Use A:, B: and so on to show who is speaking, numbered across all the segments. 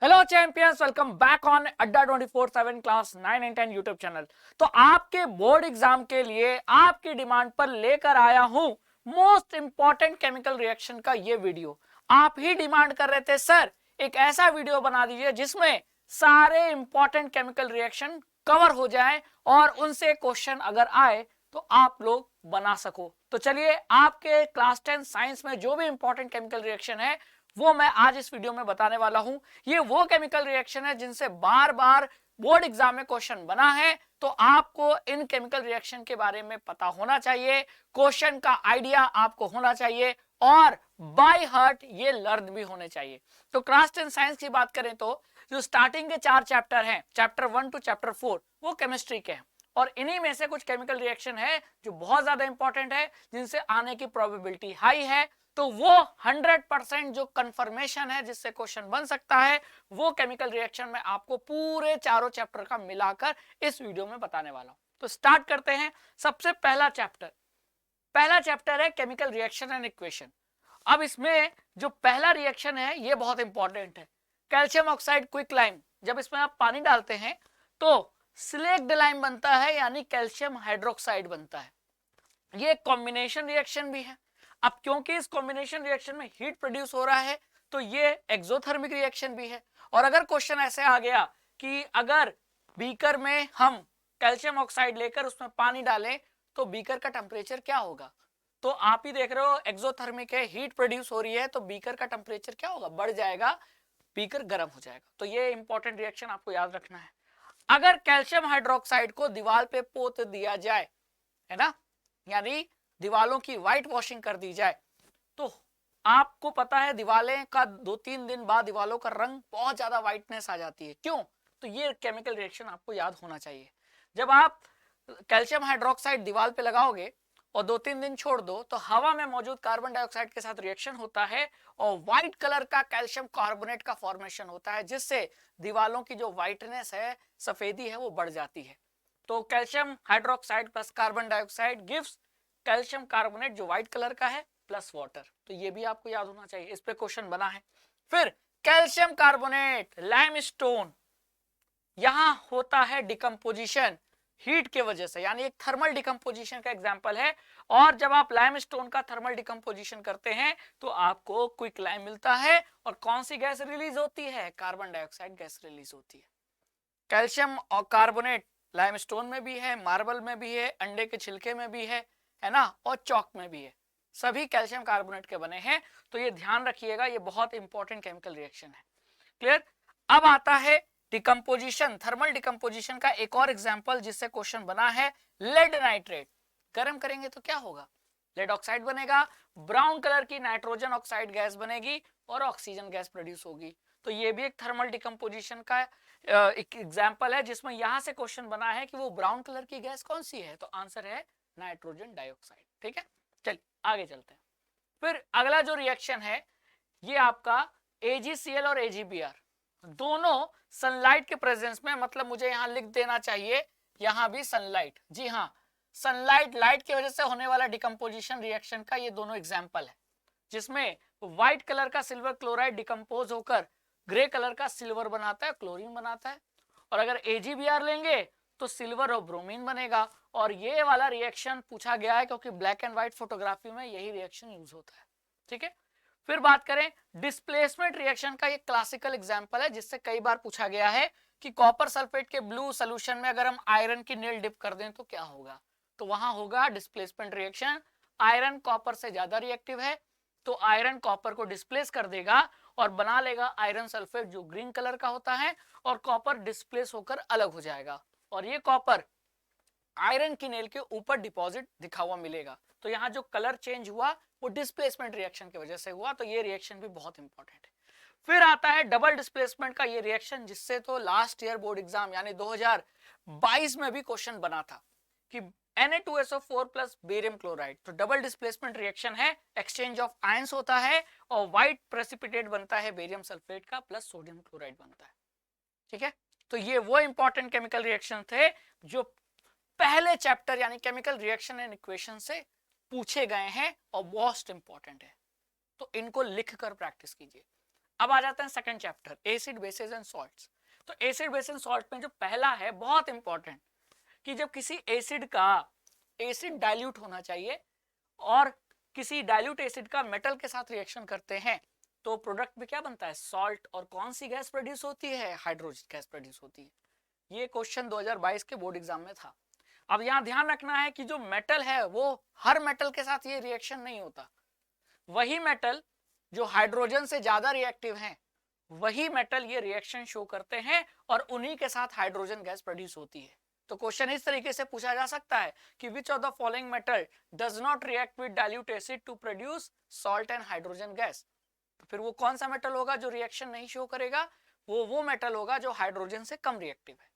A: Hello champions, welcome back on अड्डा 24/7 class 9 and 10 YouTube channel. तो आपके बोर्ड एग्जाम के लिए आपकी डिमांड पर लेकर आया हूं मोस्ट इंपॉर्टेंट केमिकल रिएक्शन का ये वीडियो। आप ही डिमांड कर रहे थे सर एक ऐसा वीडियो बना दीजिए जिसमें सारे इंपॉर्टेंट केमिकल रिएक्शन कवर हो जाए और उनसे क्वेश्चन अगर आए तो आप लोग बना सको। तो चलिए, आपके क्लास 10 साइंस में जो भी इंपॉर्टेंट केमिकल रिएक्शन है वो मैं आज इस वीडियो में बताने वाला हूं। ये वो केमिकल रिएक्शन है जिनसे बार बार बोर्ड एग्जाम में क्वेश्चन बना है, तो आपको इन केमिकल रिएक्शन के बारे में पता होना चाहिए, क्वेश्चन का आइडिया आपको होना चाहिए और बाय हार्ट ये लर्न भी होने चाहिए। तो क्लास 10 साइंस की बात करें तो जो स्टार्टिंग के 4 चैप्टर हैं, चैप्टर 1 टू चैप्टर 4, वो केमिस्ट्री के हैं और इन्हीं में से कुछ केमिकल रिएक्शन है जो बहुत ज्यादा इंपॉर्टेंट है, जिनसे आने की प्रोबेबिलिटी हाई है। तो वो 100% जो कंफर्मेशन है जिससे क्वेश्चन बन सकता है, वो केमिकल रिएक्शन में आपको पूरे चारों चैप्टर का मिलाकर इस वीडियो में बताने वाला हूं। तो स्टार्ट करते हैं। सबसे पहला चैप्टर है केमिकल रिएक्शन एंड इक्वेशन। अब इसमें जो पहला रिएक्शन है ये बहुत इंपॉर्टेंट है, कैल्शियम ऑक्साइड क्विकलाइम। जब इसमें आप पानी डालते हैं तो सिलेक्ट लाइम बनता है, यानी कैल्शियम हाइड्रोक्साइड बनता है। ये कॉम्बिनेशन रिएक्शन भी है। अब क्योंकि इस कॉम्बिनेशन रिएक्शन में हीट प्रोड्यूस हो रहा है तो ये एक्सोथर्मिक रिएक्शन भी है। और अगर क्वेश्चन ऐसे आ गया कि अगर बीकर में हम कैल्शियम ऑक्साइड लेकर उसमें पानी डालें तो बीकर का टेम्परेचर क्या होगा, तो आप ही देख रहे हो एक्सोथर्मिक है, हीट प्रोड्यूस हो रही है, तो बीकर का टेम्परेचर क्या होगा, बढ़ जाएगा, बीकर गर्म हो जाएगा। तो ये इंपॉर्टेंट रिएक्शन आपको याद रखना है। अगर कैल्शियम हाइड्रोक्साइड को दीवार पे पोत दिया जाए, है ना, यानी दीवालों की व्हाइट वॉशिंग कर दी जाए, तो आपको पता है दीवालें का 2-3 दिन बाद दीवालों का रंग बहुत ज्यादा व्हाइटनेस आ जाती है। क्यों? तो ये केमिकल रिएक्शन आपको याद होना चाहिए। जब आप कैल्शियम हाइड्रोक्साइड दीवार पे लगाओगे और 2-3 दिन छोड़ दो तो हवा में मौजूद कार्बन डाइऑक्साइड के साथ रिएक्शन होता है और व्हाइट कलर का कैल्शियम कार्बोनेट का फॉर्मेशन होता है, जिससे दीवालों की जो व्हाइटनेस है, सफेदी है, वो बढ़ जाती है। तो calcium hydroxide plus carbon dioxide gives calcium carbonate जो व्हाइट कलर का है प्लस वाटर। तो ये भी आपको याद होना चाहिए, इस पे क्वेश्चन बना है। फिर कैल्शियम कार्बोनेट लाइमस्टोन, यहां होता है डिकम्पोजिशन हीट के वजह से, यानी एक थर्मल डिकम्पोजिशन का एग्जांपल है। और जब आप लाइमस्टोन का थर्मल डिकम्पोजिशन करते हैं तो आपको क्विक लाइम मिलता है और कौन सी गैस रिलीज होती है, कार्बन डाइऑक्साइड गैस रिलीज होती है। कैल्शियम और कार्बोनेट लाइमस्टोन में भी है, मार्बल में भी है, अंडे के छिलके में भी है ना, और चौक में भी है, सभी कैल्शियम कार्बोनेट के बने हैं। तो ये ध्यान रखिएगा, ये बहुत इंपॉर्टेंट केमिकल रिएक्शन है। क्लियर? अब आता है डिकम्पोजिशन, थर्मल डिकम्पोजिशन का एक और एग्जांपल जिससे क्वेश्चन बना है, लेड नाइट्रेट। गर्म करेंगे तो क्या होगा, लेड ऑक्साइड बनेगा, ब्राउन कलर की नाइट्रोजन ऑक्साइड गैस बनेगी और ऑक्सीजन गैस प्रोड्यूस होगी। तो ये भी एक थर्मल डिकम्पोजिशन का एक एग्जांपल है जिसमें यहां से क्वेश्चन बना है कि वो ब्राउन कलर की गैस कौन सी है, तो आंसर है नाइट्रोजन डाइऑक्साइड। ठीक है, चलिए आगे चलते हैं। फिर अगला जो रिएक्शन है ये आपका AgCl और AgBr, दोनों सनलाइट के प्रेजेंस में, मतलब मुझे यहां लिख देना चाहिए, यहां भी सनलाइट, जी हाँ, सनलाइट, लाइट की वजह से होने वाला डिकम्पोजिशन रिएक्शन का ये दोनों एग्जाम्पल है, जिसमें व्हाइट कलर का सिल्वर क्लोराइड डिकम्पोज होकर ग्रे कलर का सिल्वर बनाता है, क्लोरीन बनाता है। और अगर AgBr लेंगे तो सिल्वर और ब्रोमीन बनेगा। और ये वाला रिएक्शन पूछा गया है क्योंकि ब्लैक एंड व्हाइट फोटोग्राफी में यही रिएक्शन यूज होता है। ठीक है, फिर बात करें डिस्प्लेसमेंट रिएक्शन का, ये क्लासिकल एग्जांपल है जिससे कई बार पूछा गया है कि कॉपर सल्फेट के ब्लू सोल्यूशन में अगर हम आयरन की नील डिप कर दें तो क्या होगा, तो वहां होगा डिस्प्लेसमेंट रिएक्शन। आयरन कॉपर से ज्यादा रिएक्टिव है तो आयरन कॉपर को डिस्प्लेस कर देगा और बना लेगा आयरन सल्फेट जो ग्रीन कलर का होता है, और कॉपर डिस्प्लेस होकर अलग हो जाएगा और ये कॉपर आयरन की नेल के ऊपर डिपॉजिट दिखा हुआ मिलेगा। तो यहाँ जो कलर चेंज हुआ वो डिस्प्लेसमेंट रिएक्शन की वजह से हुआ। तो ये रिएक्शन भी बहुत इंपॉर्टेंट है। फिर आता है डबल डिस्प्लेसमेंट का ये रिएक्शन, जिससे तो लास्ट ईयर बोर्ड एग्जाम यानी 2022 में भी क्वेश्चन बना था कि Na2SO4 प्लस बेरियम क्लोराइड, तो डबल डिस्प्लेसमेंट रिएक्शन है, एक्सचेंज ऑफ आयंस होता है और व्हाइट प्रेसिपिटेट बनता है बेरियम सल्फेट का प्लस सोडियम क्लोराइड बनता है। ठीक है, तो ये वो इंपॉर्टेंट केमिकल रिएक्शन थे जो पहले चैप्टर यानी केमिकल रिएक्शन एंड इक्वेशन से पूछे गए हैं और मोस्ट इंपॉर्टेंट है, तो इनको लिखकर प्रैक्टिस कीजिए। अब आ जाते हैं second chapter, acid basis and salts. तो एसिड बेस एंड सॉल्ट में जो पहला है बहुत इंपॉर्टेंट, कि जब किसी एसिड का एसिड डाइल्यूट होना चाहिए और किसी डाइल्यूट एसिड का मेटल के साथ रिएक्शन करते हैं तो प्रोडक्ट में क्या बनता है, सॉल्ट। और कौन सी गैस प्रोड्यूस होती है, हाइड्रोजन गैस प्रोड्यूस होती है। ये क्वेश्चन 2022 के बोर्ड एग्जाम में था। अब यहाँ ध्यान रखना है कि जो मेटल है वो हर मेटल के साथ ये रिएक्शन नहीं होता। वही मेटल जो हाइड्रोजन से ज्यादा रिएक्टिव हैं वही मेटल ये रिएक्शन शो करते हैं और उन्हीं के साथ हाइड्रोजन गैस प्रोड्यूस होती है। तो क्वेश्चन इस तरीके से पूछा जा सकता है कि which of the following metal does not react with dilute acid to produce salt and hydrogen gas. तो फिर वो कौन सा मेटल होगा जो रिएक्शन नहीं शो करेगा, वो मेटल होगा जो हाइड्रोजन से कम रिएक्टिव है।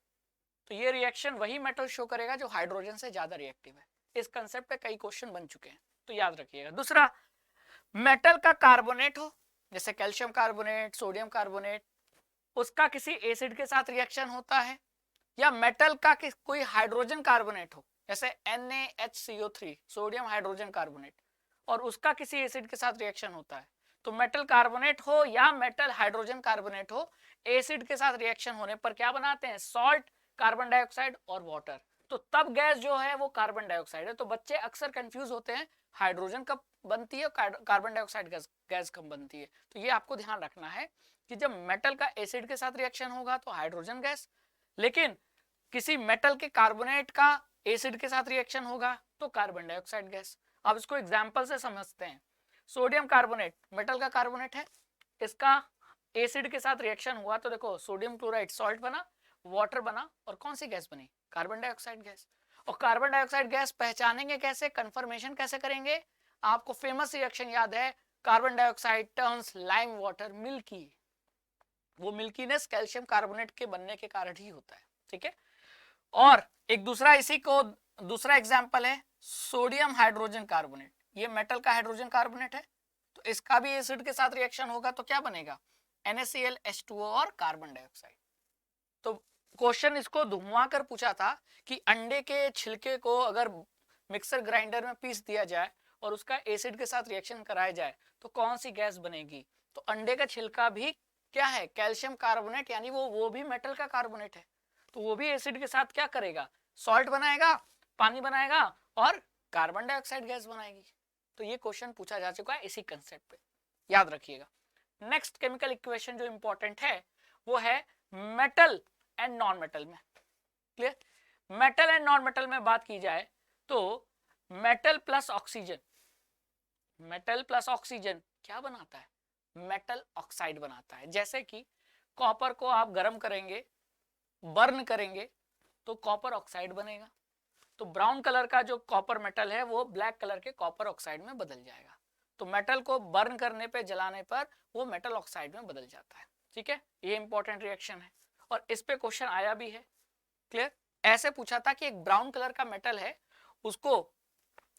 A: तो ये रिएक्शन वही मेटल शो करेगा जो हाइड्रोजन से ज्यादा रिएक्टिव है। इस कंसेप्ट पे कई क्वेश्चन बन चुके हैं, तो याद रखिएगा। दूसरा, मेटल का कार्बोनेट हो, जैसे कैल्शियम कार्बोनेट, सोडियम कार्बोनेट, उसका किसी एसिड के साथ रिएक्शन होता है, या मेटल का कोई हाइड्रोजन कार्बोनेट हो, जैसे NaHCO3 सोडियम हाइड्रोजन कार्बोनेट, और उसका किसी एसिड के साथ रिएक्शन होता है। तो मेटल कार्बोनेट हो या मेटल हाइड्रोजन कार्बोनेट हो, एसिड के साथ रिएक्शन होने पर क्या बनाते हैं, सॉल्ट, कार्बन डाइऑक्साइड और वाटर। तो तब गैस जो है वो कार्बन डाइऑक्साइड है। तो बच्चे अक्सर कंफ्यूज होते हैं हाइड्रोजन कब बनती है, कार्बन डाइऑक्साइड गैस कब बनती है। तो ये आपको ध्यान रखना है कि जब मेटल का एसिड के साथ रिएक्शन होगा तो हाइड्रोजन गैस, लेकिन किसी मेटल के कार्बोनेट का एसिड के साथ रिएक्शन होगा तो कार्बन डाइऑक्साइड गैस। अब इसको एग्जांपल से समझते हैं। सोडियम कार्बोनेट मेटल का कार्बोनेट है, इसका एसिड के साथ रिएक्शन हुआ तो देखो सोडियम क्लोराइड सॉल्ट बना, वाटर बना, और कौन सी गैस बनी, कार्बन डाइऑक्साइड गैस। और कार्बन डाइऑक्साइड गैस पहचानेंगे कैसे, कंफर्मेशन कैसे करेंगे, आपको फेमस रिएक्शन याद है, carbon dioxide turns lime water milky. वो मिल्कीनेस कैल्शियम कार्बोनेट के बनने के कारण ही होता है, ठीक है। और एक दूसरा इसी को दूसरा एग्जांपल है सोडियम हाइड्रोजन कार्बोनेट। ये मेटल का हाइड्रोजन कार्बोनेट है, तो इसका भी एसिड के साथ रिएक्शन होगा तो क्या बनेगा, NaCl H2O और कार्बन डाइऑक्साइड। तो क्वेश्चन इसको घुमा कर पूछा था कि अंडे के छिलके को अगर मिक्सर ग्राइंडर में पीस दिया जाए और उसका एसिड के साथ रिएक्शन कराया जाए तो कौन सी गैस बनेगी। तो अंडे का छिलका भी क्या है, कैल्शियम कार्बोनेट, यानी वो भी मेटल का कार्बोनेट है। तो वो भी एसिड के साथ क्या करेगा, सॉल्ट बनाएगा, पानी बनाएगा और कार्बन डाइऑक्साइड गैस बनाएगी। तो ये क्वेश्चन पूछा जा चुका है इसी कंसेप्ट पे, याद रखिएगा। नेक्स्ट केमिकल इक्वेशन जो इंपॉर्टेंट है वो है मेटल एंड नॉन मेटल में। Clear, metal and non metal में बात की जाए तो metal plus oxygen, metal plus oxygen क्या बनाता है, मेटल ऑक्साइड बनाता है। जैसे कि कॉपर को आप गर्म करेंगे, बर्न करेंगे तो कॉपर ऑक्साइड बनेगा। तो ब्राउन कलर का जो कॉपर मेटल है वो ब्लैक कलर के कॉपर ऑक्साइड में बदल जाएगा। तो मेटल को बर्न करने पे, जलाने पर वो मेटल ऑक्साइड में बदल जाता है, ठीक है। ये इंपॉर्टेंट रिएक्शन है और इस पे क्वेश्चन आया भी है। क्लियर, ऐसे पूछा था कि एक ब्राउन कलर का मेटल है, उसको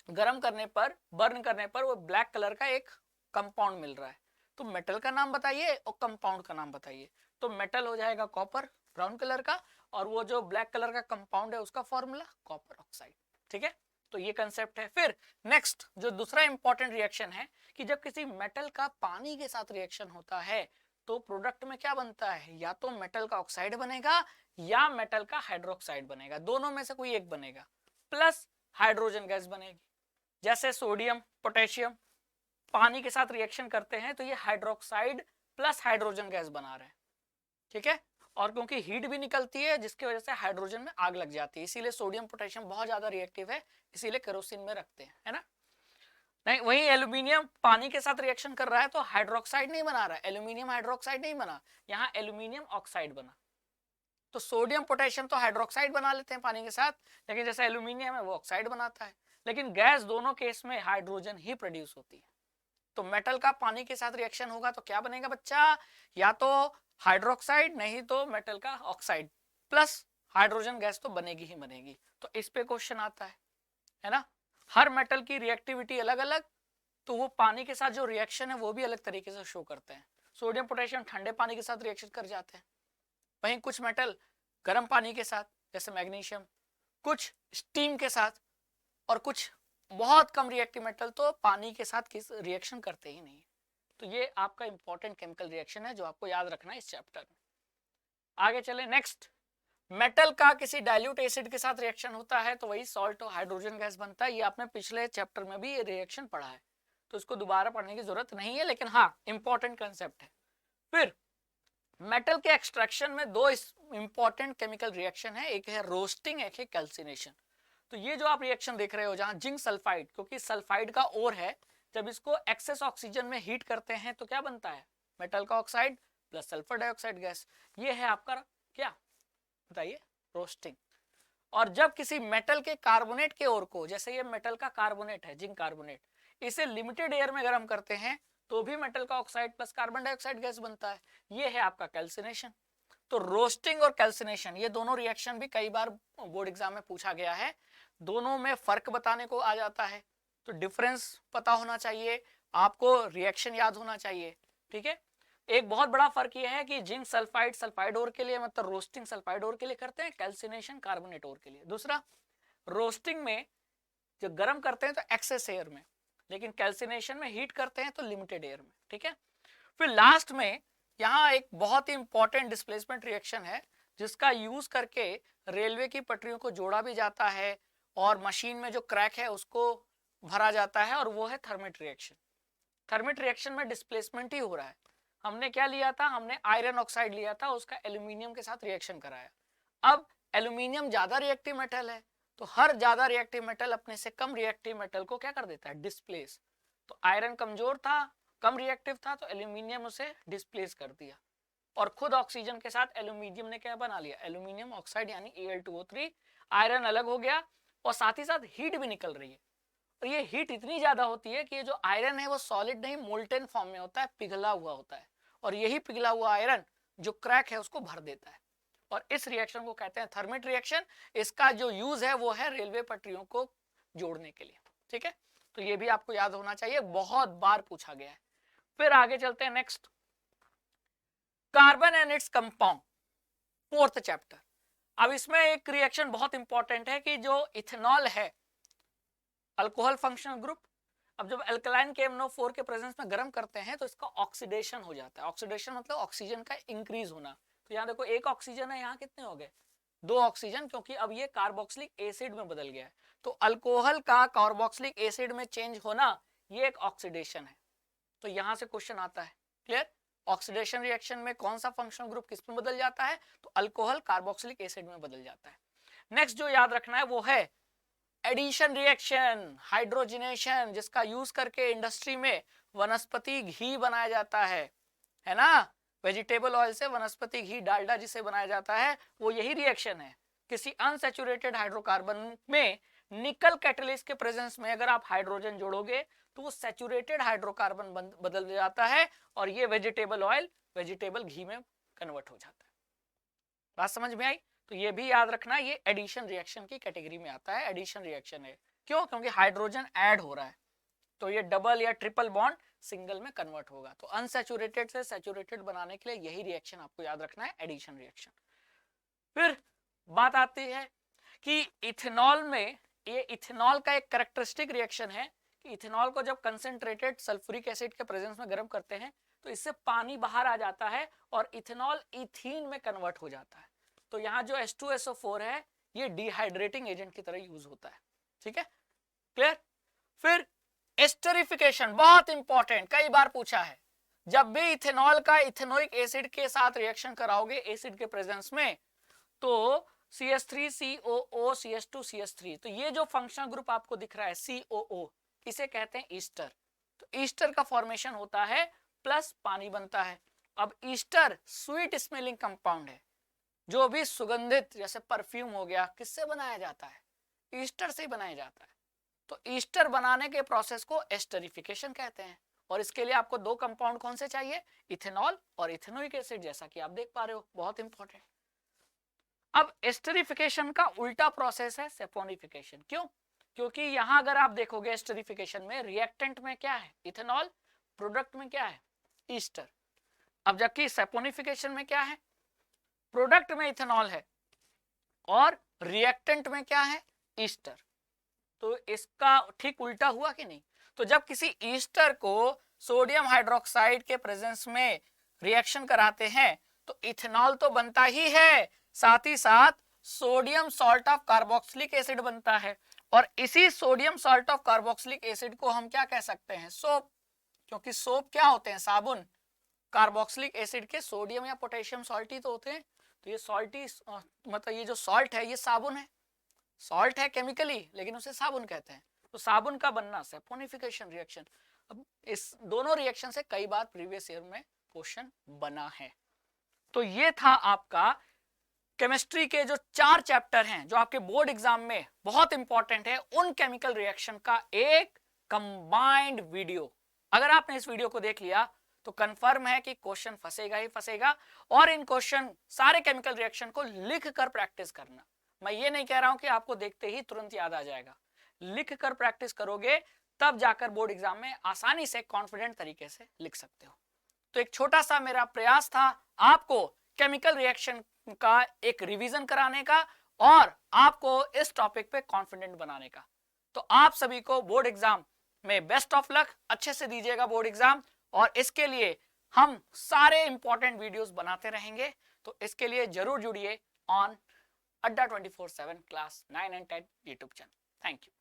A: गर्म करने पर, बर्न करने पर वो ब्लैक कलर का एक कंपाउंड मिल रहा है, तो मेटल का नाम बताइए और कंपाउंड का नाम बताइए। तो मेटल हो जाएगा कॉपर ब्राउन कलर का, और वो जो ब्लैक कलर का कंपाउंड है उसका फॉर्मूला कॉपर ऑक्साइड, ठीक है। तो ये कंसेप्ट है। फिर नेक्स्ट जो दूसरा इंपॉर्टेंट रिएक्शन है कि जब किसी मेटल का पानी के साथ रिएक्शन होता है तो प्रोडक्ट में क्या बनता है, या तो मेटल का ऑक्साइड बनेगा या मेटल का हाइड्रोक्साइड बनेगा, दोनों में से कोई एक बनेगा, प्लस हाइड्रोजन गैस बनेगी। जैसे सोडियम पोटेशियम पानी के साथ रिएक्शन करते हैं तो ये हाइड्रोक्साइड प्लस हाइड्रोजन गैस बना रहे हैं, ठीक है। और क्योंकि हीट भी निकलती है जिसकी वजह से हाइड्रोजन में आग लग जाती है, इसीलिए सोडियम पोटेशियम बहुत ज्यादा रिएक्टिव है, इसीलिए केरोसिन में रखते हैं, है ना। नहीं, वही एल्यूमिनियम पानी के साथ रिएक्शन कर रहा है तो हाइड्रोक्साइड नहीं बना रहा है, एल्यूमिनियम हाइड्रोक्साइड नहीं बना, यहाँ एल्यूमिनियम ऑक्साइड बना। तो सोडियम पोटेशियम तो हाइड्रोक्साइड बना लेते हैं पानी के साथ, लेकिन जैसे एल्यूमिनियम है वो ऑक्साइड बनाता है, लेकिन गैस दोनों केस में हाइड्रोजन ही प्रोड्यूस होती है। तो मेटल का पानी के साथ रिएक्शन होगा तो क्या बनेगा बच्चा, या तो हाइड्रोक्साइड नहीं तो मेटल का ऑक्साइड, प्लस हाइड्रोजन गैस तो बनेगी ही बनेगी। तो इस पे क्वेश्चन आता है ना। हर मेटल की रिएक्टिविटी अलग अलग, तो वो पानी के साथ जो रिएक्शन है वो भी अलग तरीके से शो करते हैं। सोडियम पोटेशियम ठंडे पानी के साथ रिएक्शन कर जाते हैं, वहीं कुछ मेटल गर्म पानी के साथ जैसे मैग्नीशियम, कुछ स्टीम के साथ, और कुछ बहुत कम रिएक्टिव मेटल तो पानी के साथ किस रिएक्शन करते ही नहीं। तो ये आपका इंपॉर्टेंट केमिकल रिएक्शन है जो आपको याद रखना है इस चैप्टर में। आगे चले नेक्स्ट, मेटल का किसी डाइल्यूट एसिड के साथ रिएक्शन होता है तो वही सॉल्ट और हाइड्रोजन गैस बनता है। ये आपने पिछले चैप्टर में भी ये रिएक्शन पढ़ा है, तो इसको दोबारा पढ़ने की जरूरत नहीं है, लेकिन हाँ इंपॉर्टेंट कंसेप्ट है। फिर मेटल के एक्सट्रैक्शन में दो इंपॉर्टेंट केमिकल रिएक्शन है, एक है रोस्टिंग, एक है कैल्सिनेशन। तो ये जो आप रिएक्शन देख रहे हो जहां जिंक सल्फाइड, क्योंकि सल्फाइड का ओर है, जब इसको एक्सेस ऑक्सीजन में हीट करते हैं तो क्या बनता है, मेटल का oxide plus sulphur dioxide gas. ये है आपका क्या बताइए, रोस्टिंग। और जब किसी मेटल के कार्बोनेट के ओर को, जैसे ये मेटल का कार्बोनेट है जिंक कार्बोनेट, इसे लिमिटेड एयर में गर्म करते हैं तो भी मेटल का oxide plus carbon dioxide gas बनता है। ये है आपका कैल्सिनेशन। तो रोस्टिंग और कैल्सिनेशन ये दोनों रिएक्शन भी कई बार बोर्ड एग्जाम में पूछा गया है, दोनों में फर्क बताने को आ जाता है, तो डिफरेंस पता होना चाहिए आपको, रिएक्शन याद होना चाहिए, ठीक है। एक बहुत बड़ा फर्क यह है कि जिंक सल्फाइड सल्फाइड ओर के लिए, मतलब रोस्टिंग सल्फाइड ओर के लिए करते हैं, कैल्सिनेशन कार्बोनेट ओर के लिए। दूसरा, रोस्टिंग में जो गर्म करते हैं तो एक्सेस एयर में, लेकिन कैल्सिनेशन में हीट करते हैं तो लिमिटेड एयर में, ठीक है। फिर लास्ट में यहाँ एक बहुत ही इंपॉर्टेंट डिस्प्लेसमेंट रिएक्शन है जिसका यूज करके रेलवे की पटरियों को जोड़ा भी जाता है और मशीन में जो क्रैक है उसको भरा जाता है, और वो है थर्मिट रिएक्शन। थर्मिट रिएक्शन में डिस्प्लेसमेंट ही हो रहा है। हमने क्या लिया था, हमने आयरन ऑक्साइड लिया था, उसका एल्यूमिनियम के साथ रिएक्शन कराया। अब एल्यूमिनियम ज्यादा रिएक्टिव मेटल है, तो हर ज्यादा रिएक्टिव मेटल अपने से कम रिएक्टिव मेटल को क्या कर देता है, डिस्प्लेस। तो आयरन कमजोर था, कम रिएक्टिव था, तो एल्यूमिनियम उसे डिस्प्लेस कर दिया, और खुद ऑक्सीजन के साथ एल्यूमिनियम ने क्या बना लिया, एल्यूमिनियम ऑक्साइड यानी Al2O3। आयरन अलग हो गया और साथ ही साथ हीट भी निकल रही है, और ये हीट इतनी ज्यादा होती है कि ये जो आयरन है वो सॉलिड नहीं मोल्टेन फॉर्म में होता है, पिघला हुआ होता है, और यही पिघला हुआ आयरन जो क्रैक है उसको भर देता है, और इस रिएक्शन को कहते हैं थर्मिट रिएक्शन। इसका जो यूज है वो है रेलवे पटरियों को जोड़ने के लिए, ठीक है। तो ये भी आपको याद होना चाहिए, बहुत बार पूछा गया है। फिर आगे चलते हैं next, carbon and its compound, fourth chapter. अब इसमें एक रिएक्शन बहुत इंपॉर्टेंट है कि जो इथेनॉल है, अल्कोहल फंक्शनल ग्रुप, अब जब अल्कलाइन KMnO4 के प्रेजेंस में गर्म करते हैं तो इसका ऑक्सीडेशन हो जाता है। ऑक्सीडेशन मतलब ऑक्सीजन का इंक्रीज होना। तो यहाँ देखो एक ऑक्सीजन है, यहाँ कितने हो गए, 2 ऑक्सीजन, क्योंकि अब ये कार्बोक्सिलिक एसिड में बदल गया है। तो अल्कोहल का कार्बोक्सिलिक एसिड में चेंज होना ये एक ऑक्सीडेशन है। तो यहां से क्वेश्चन आता है, क्लियर, ऑक्सीडेशन रिएक्शन में कौन सा फंक्शनल ग्रुप किस में बदल जाता है, तो अल्कोहल कार्बोक्सिलिक एसिड में बदल जाता है। नेक्स्ट जो याद रखना है वो है एडिशन रिएक्शन, हाइड्रोजनेशन, जिसका यूज करके इंडस्ट्री में वनस्पति घी बनाया जाता है ना, वेजिटेबल ऑयल से वनस्पति घी, डालडा जिसे बनाया जाता है, वो यही रिएक्शन है। किसी अनसैचुरेटेड हाइड्रोकार्बन में निकल कैटलिस्ट के प्रेजेंस में अगर आप हाइड्रोजन जोड़ोगे तो वो सैचुरेटेड हाइड्रोकार्बन बदल जाता है, और ये वेजिटेबल ऑयल वेजिटेबल घी में कन्वर्ट हो जाता है। बात समझ में आई? तो ये भी याद रखना, ये एडिशन रिएक्शन की कैटेगरी में आता है, एडिशन रिएक्शन है। क्यों? क्योंकि हाइड्रोजन ऐड हो रहा है, तो ये डबल या ट्रिपल बॉन्ड सिंगल में कन्वर्ट होगा। तो अनसैचुरेटेड से सैचुरेटेड बनाने के लिए यही रिएक्शन आपको याद रखना है, एडिशन रिएक्शन। फिर बात आती है कि इथेनॉल में, ये इथेनॉल का एक कैरेक्टरिस्टिक रिएक्शन है कि इथेनॉल को जब कंसेंट्रेटेड सल्फ्यूरिक एसिड के प्रेजेंस में गर्म करते हैं तो इससे पानी बाहर आ जाता है और इथेनॉल इथीन में कन्वर्ट हो जाता है। तो यहाँ जो H2SO4 है ये डिहाइड्रेटिंग एजेंट की तरह यूज होता है, ठीक है, क्लियर। फिर एस्टरिफिकेशन बहुत इंपॉर्टेंट, कई बार पूछा है, जब भी इथेनॉल का इथेनोइक एसिड के साथ रिएक्शन कराओगे एसिड के प्रेजेंस में तो CH3COO CH2CH3, तो ये जो फंक्शनल ग्रुप आपको दिख रहा है COO, इसे कहते हैं ईस्टर। तो ईस्टर का फॉर्मेशन होता है प्लस पानी बनता है। अब ईस्टर स्वीट स्मेलिंग कंपाउंड है, जो भी सुगंधित जैसे परफ्यूम हो गया किससे बनाया जाता है, ईस्टर से ही बनाया जाता है। तो ईस्टर बनाने के प्रोसेस को एस्टरिफिकेशन कहते हैं, और इसके लिए आपको 2 कंपाउंड कौन से चाहिए, इथेनॉल और इथेनोइक एसिड, जैसा कि आप देख पा रहे हो, बहुत इंपॉर्टेंट। अब एस्टरिफिकेशन का उल्टा प्रोसेस है सेपोनिफिकेशन। क्यों? क्योंकि यहां अगर आप देखोगे एस्टरिफिकेशन में रिएक्टेंट में क्या है, इथेनॉल, प्रोडक्ट में क्या है, ईस्टर। अब जबकि सेपोनिफिकेशन में क्या है, प्रोडक्ट में इथेनॉल है और रिएक्टेंट में क्या है, ईस्टर। तो इसका ठीक उल्टा हुआ कि नहीं? तो जब किसी ईस्टर को सोडियम हाइड्रोक्साइड के प्रेजेंस में रिएक्शन कराते हैं तो इथेनॉल तो बनता ही है, साथ ही साथ sodium salt of carboxylic acid बनता है। और इसी sodium salt of carboxylic acid को हम क्या कह सकते हैं? सोप, क्योंकि सोप क्या होते हैं? साबुन। कार्बोक्सिलिक एसिड के सोडियम या पोटेशियम सॉल्ट ही तो होते हैं, तो ये सॉल्टी मतलब ये जो सॉल्ट है ये साबुन है, सॉल्ट है केमिकली लेकिन उसे साबुन कहते हैं। तो साबुन का बनना सैपोनिफिकेशन रिएक्शन। अब इस दोनों रिएक्शन से कई बार प्रीवियस ईयर में क्वेश्चन बना है। तो ये था आपका केमिस्ट्री के जो 4 चैप्टर हैं जो आपके बोर्ड एग्जाम में बहुत इंपॉर्टेंट है, उन केमिकल रिएक्शन का एक कंबाइंड वीडियो। अगर आपने इस वीडियो को देख लिया तो कंफर्म है कि क्वेश्चन फंसेगा ही फंसेगा। और इन क्वेश्चन सारे केमिकल रिएक्शन को लिख कर प्रैक्टिस करना। मैं ये नहीं कह रहा हूं कि आपको देखते ही तुरंत याद आ जाएगा, लिख कर प्रैक्टिस करोगे तब जाकर बोर्ड एग्जाम में आसानी से कॉन्फिडेंट तरीके से लिख सकते हो। तो एक छोटा सा मेरा प्रयास था आपको केमिकल रिएक्शन का एक रिवीजन कराने का और आपको इस टॉपिक पे कॉन्फिडेंट बनाने का। तो आप सभी को बोर्ड एग्जाम में बेस्ट ऑफ लक, अच्छे से दीजिएगा बोर्ड एग्जाम। और इसके लिए हम सारे इंपॉर्टेंट वीडियोस बनाते रहेंगे, तो इसके लिए जरूर जुड़िए ऑन अड्डा 24/7 class 9 and 10 YouTube channel. Thank you.